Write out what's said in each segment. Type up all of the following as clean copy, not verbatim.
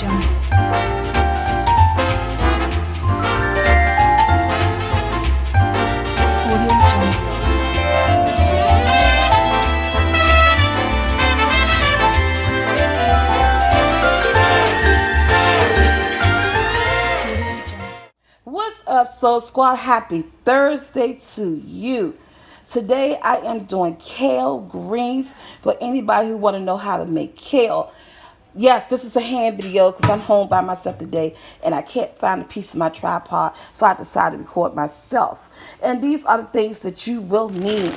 What's up, Soul Squad? Happy Thursday to you. Today I am doing kale greens for anybody who want to know how to make kale. Yes, this is a hand video because I'm home by myself today and I can't find a piece of my tripod, so I decided to record myself. And these are the things that you will need.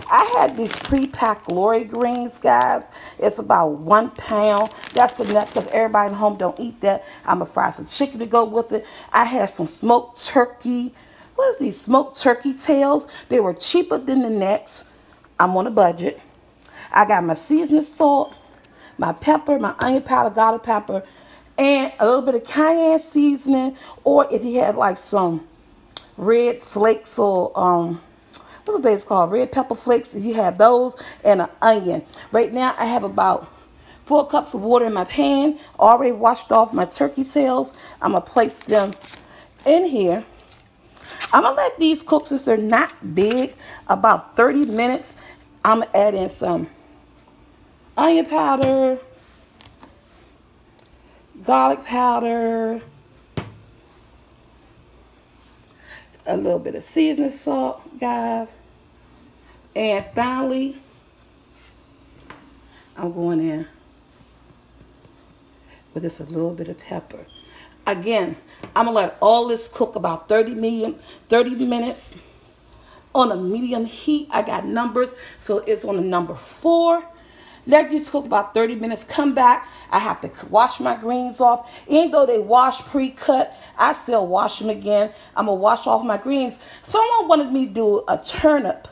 I had these pre-packed glory greens, guys. It's about 1 pound. That's enough because everybody at home don't eat that. I'm going to fry some chicken to go with it. I had some smoked turkey. What is these? Smoked turkey tails. They were cheaper than the necks. I'm on a budget. I got my seasoning salt, my pepper, my onion powder, garlic pepper, and a little bit of cayenne seasoning. Or if you had like some red flakes or what are they called? Red pepper flakes, if you have those, and an onion. Right now, I have about 4 cups of water in my pan. Already washed off my turkey tails. I'm going to place them in here. I'm going to let these cook since they're not big, about 30 minutes. I'm going to add in some onion powder, garlic powder, a little bit of seasoning salt, guys. And finally, I'm going in with just a little bit of pepper. Again, I'm going to let all this cook about 30 minutes on a medium heat. I got numbers, so it's on a number 4. Let this cook about 30 minutes. Come back. I have to wash my greens off. Even though they wash pre-cut, I still wash them again. I'm going to wash off my greens. Someone wanted me to do a turnip.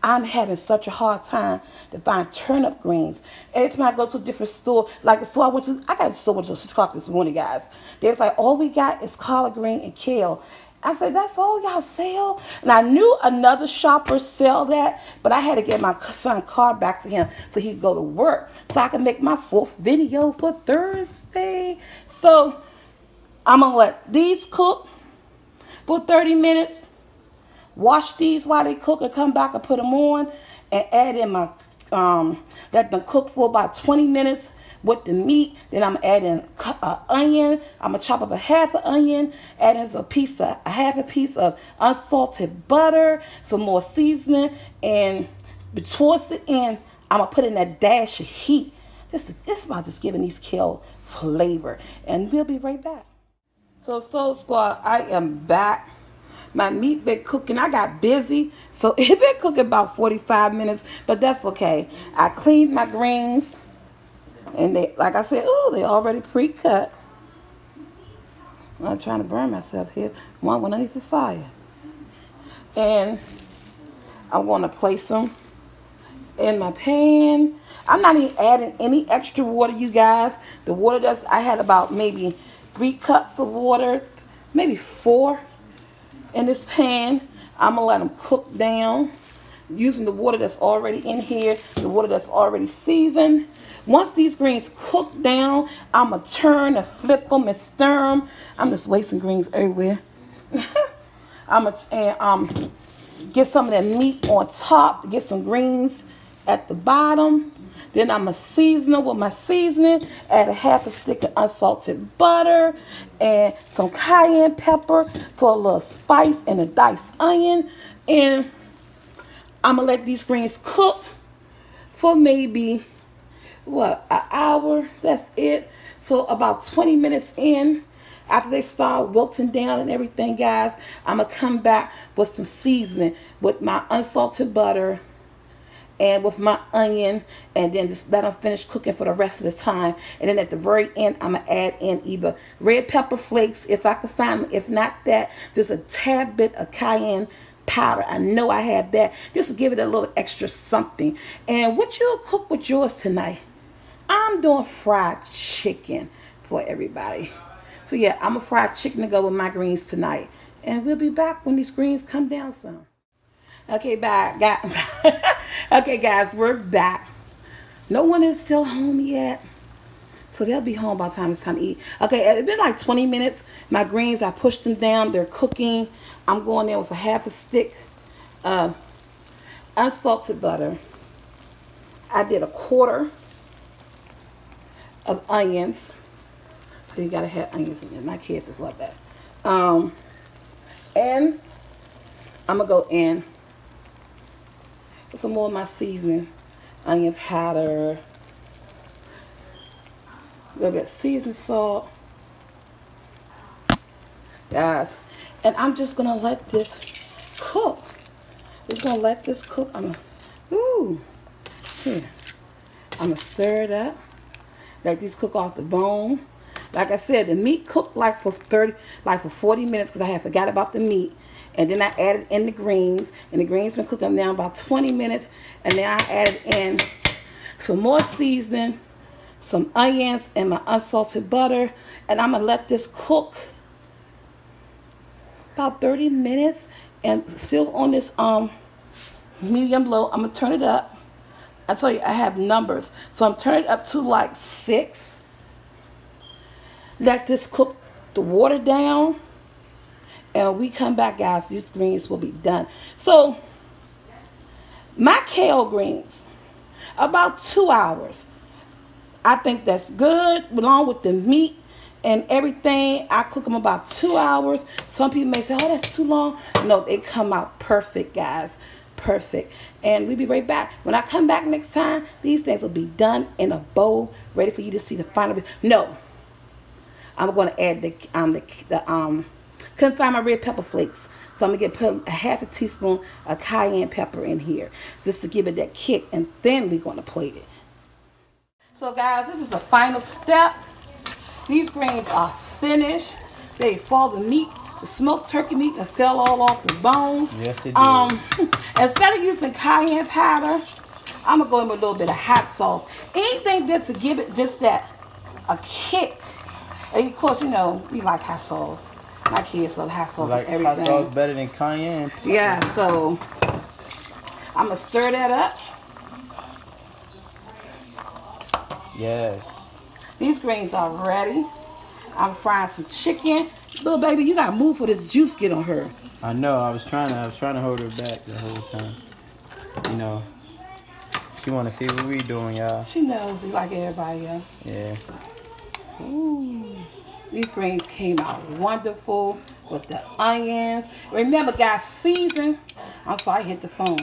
I'm having such a hard time to find turnip greens. Every time I go to a different store, like the store I got a store until 6 o'clock this morning, guys. They was like, all we got is collard green and kale. I said, that's all y'all sell? And I knew another shopper sell that, but I had to get my son's card back to him so he could go to work so I can make my 4th video for Thursday. So I'm going to let these cook for 30 minutes. Wash these while they cook and come back and put them on and add in my, let them cook for about 20 minutes with the meat. Then I'm adding onion. I'm gonna chop up a half an onion, add in a half a piece of unsalted butter, some more seasoning, and towards the end, I'm gonna put in a dash of heat. This is about just giving these kale flavor, and we'll be right back. So Soul Squad, I am back. My meat been cooking. I got busy, so it been cooking about 45 minutes, but that's okay. I cleaned my greens. And they, like I said, oh, they already pre-cut. I'm not trying to burn myself here. One underneath the fire. And I'm going to place them in my pan. I'm not even adding any extra water, you guys. The water I had about maybe 3 cups of water, maybe 4 in this pan. I'm going to let them cook down using the water that's already in here, the water that's already seasoned. Once these greens cook down, I'm going to turn and flip them and stir them. I'm just wasting greens everywhere. I'm going to get some of that meat on top, get some greens at the bottom. Then I'm going to season them with my seasoning, add a half a stick of unsalted butter and some cayenne pepper for a little spice and a diced onion. And I'm going to let these greens cook for maybe what, an hour. That's it. So about 20 minutes in, after they start wilting down and everything, guys, I'm gonna come back with some seasoning with my unsalted butter and with my onion, and then just let them finish cooking for the rest of the time. And then at the very end, I'm gonna add in either red pepper flakes if I can find them. If not that, just a tad bit of cayenne powder. I know I have that, just to give it a little extra something. And what you'll cook with yours tonight? I'm doing fried chicken for everybody. So yeah, I'm a fried chicken to go with my greens tonight. And we'll be back when these greens come down some. Okay, bye. Okay, guys, we're back. No one is still home yet. So they'll be home by the time it's time to eat. Okay, it's been like 20 minutes. My greens, I pushed them down. They're cooking. I'm going in with a half a stick unsalted butter. I did a quarter of onions. You gotta have onions in there. My kids just love that. And I'm gonna go in with some more of my seasoning. Onion powder, a little bit of seasoned salt, guys. And I'm just gonna let this cook. Just gonna let this cook. Here. I'm gonna stir it up. Let these cook off the bone. Like I said, the meat cooked like for 40 minutes because I had forgot about the meat. And then I added in the greens. And the greens been cooking now about 20 minutes. And then I added in some more seasoning, some onions, and my unsalted butter. And I'm gonna let this cook about 30 minutes. And still on this medium low. I'm gonna turn it up. I tell you, I have numbers. So I'm turning it up to like 6. Let this cook the water down. And we come back, guys. These greens will be done. So, my kale greens, about 2 hours. I think that's good. Along with the meat and everything, I cook them about 2 hours. Some people may say, oh, that's too long. No, they come out perfect, guys. Perfect. And we'll be right back. When I come back next time, these things will be done in a bowl, ready for you to see the final. No, I'm going to add couldn't find my red pepper flakes, so I'm going to put a half a teaspoon of cayenne pepper in here just to give it that kick, and then we're going to plate it. So guys, this is the final step. These greens are finished. They fall the meat. The smoked turkey meat that fell all off the bones. Yes, it did. Instead of using cayenne powder, I'm going to go in with a little bit of hot sauce. Anything that's to give it just a kick. And of course, you know, we like hot sauce. My kids love hot sauce and everything. Hot sauce better than cayenne. Yeah, so I'm going to stir that up. Yes. These greens are ready. I'm frying some chicken. Little baby, you gotta move for this juice get on her. I know. I was trying to hold her back the whole time. You know, she want to see what we doing, y'all. She knows you like everybody else. Yeah. Ooh, these greens came out wonderful with the onions. Remember, guys, season. I'm sorry, I hit the phone.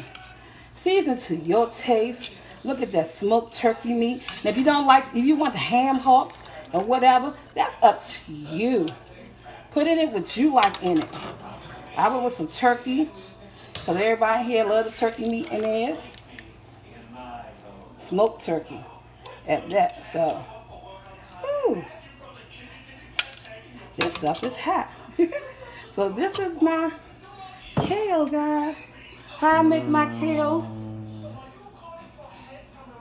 Season to your taste. Look at that smoked turkey meat. Now, if you don't like, if you want the ham hocks or whatever, that's up to you. Put it in what you like in it. I went with some turkey, because everybody here love the turkey meat in there. Smoked turkey at that. So, whew. This stuff is hot. So this is my kale, guys. How I make my kale.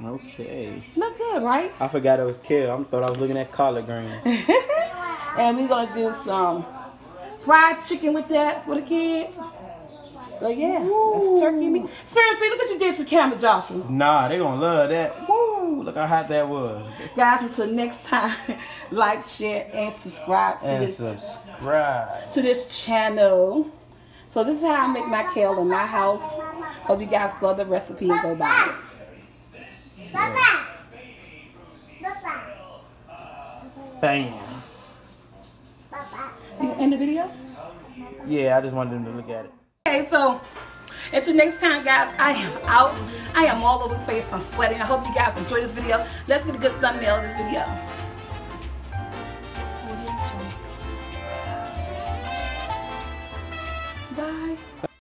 Okay. Look good, right? I forgot it was kale. I thought I was looking at collard greens. And we're going to do some fried chicken with that for the kids. But yeah, that's turkey meat. Seriously, look what you did to camera, Joshua. Nah, they gonna love that. Woo, look how hot that was. Guys, until next time, like, share, and subscribe to this channel. So this is how I make my kale in my house. Hope you guys love the recipe and go buy it. Yeah. Bam. You end the video? Yeah, I just wanted them to look at it. Okay, so until next time, guys, I am out. I am all over the place. I'm sweating. I hope you guys enjoyed this video. Let's get a good thumbnail of this video. Bye.